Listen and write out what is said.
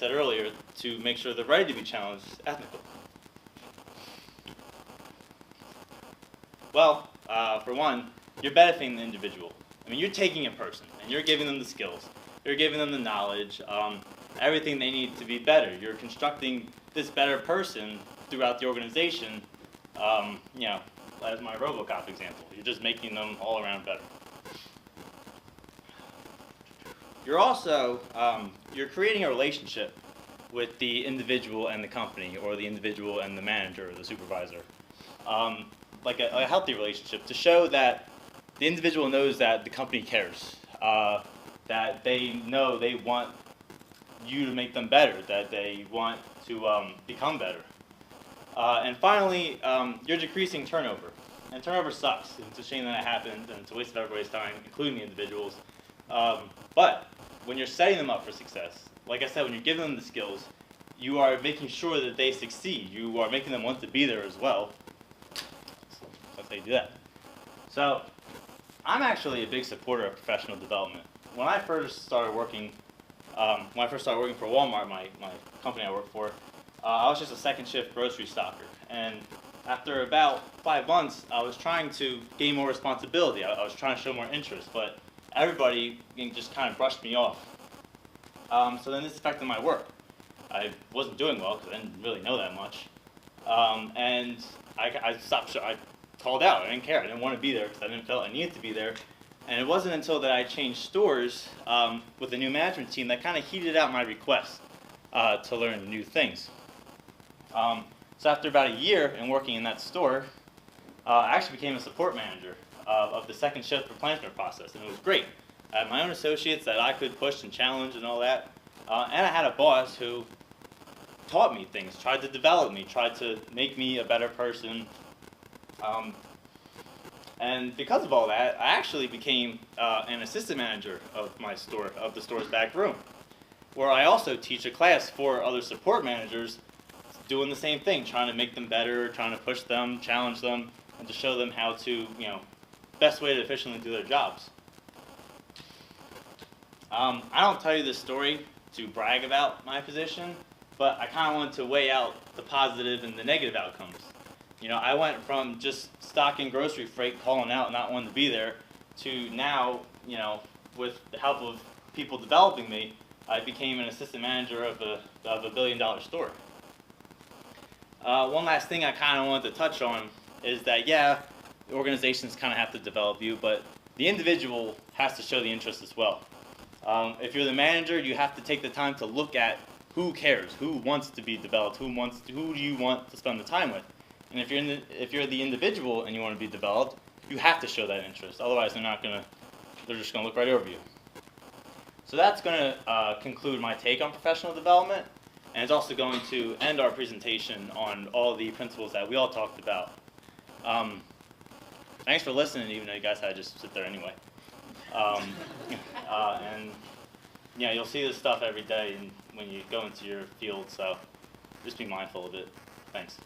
said earlier, to make sure they're ready to be challenged is ethical. Well, for one, you're benefiting the individual. I mean, you're taking a person, and you're giving them the skills. You're giving them the knowledge, everything they need to be better. You're constructing this better person throughout the organization, you know, as my RoboCop example. You're just making them all around better. You're also, you're creating a relationship with the individual and the company, or the individual and the manager or the supervisor. Like a healthy relationship, to show that the individual knows that the company cares, that they know they want you to make them better, that they want to become better. And finally, you're decreasing turnover. And turnover sucks. It's a shame that it happens, and it's a waste of everybody's time, including the individuals. But when you're setting them up for success, like I said, when you're giving them the skills, you are making sure that they succeed. You are making them want to be there as well. So that's how you do that. So I'm actually a big supporter of professional development. When I first started working for Walmart, my company I work for, I was just a second shift grocery stocker. And after about 5 months, I was trying to gain more responsibility. I was trying to show more interest, but everybody just kind of brushed me off. So then this affected my work. I wasn't doing well because I didn't really know that much. And I stopped. I called out. I didn't care. I didn't want to be there because I didn't feel I needed to be there. And it wasn't until that I changed stores with the new management team that kind of heated out my request to learn new things. So after about a year in working in that store, I actually became a support manager of the second shift replenishment process, and it was great. I had my own associates that I could push and challenge and all that, and I had a boss who taught me things, tried to develop me, tried to make me a better person. And because of all that, I actually became an assistant manager of my store, of the store's back room, where I also teach a class for other support managers doing the same thing, trying to make them better, trying to push them, challenge them, and to show them how to, you know, best way to efficiently do their jobs. I don't tell you this story to brag about my position, but I kind of wanted to weigh out the positive and the negative outcomes. You know, I went from just stocking grocery freight, calling out, not wanting to be there, to now, you know, with the help of people developing me, I became an assistant manager of a $1 billion store. One last thing I kind of wanted to touch on is that, yeah, organizations kind of have to develop you, but the individual has to show the interest as well. If you're the manager, you have to take the time to look at who cares, who wants to be developed, who do you want to spend the time with. And if you're the individual and you want to be developed, you have to show that interest. Otherwise, they're just gonna look right over you. So that's gonna conclude my take on professional development, and it's also going to end our presentation on all the principles that we all talked about. Thanks for listening, even though you guys had to just sit there anyway. And yeah, you'll see this stuff every day when you go into your field, so just be mindful of it. Thanks.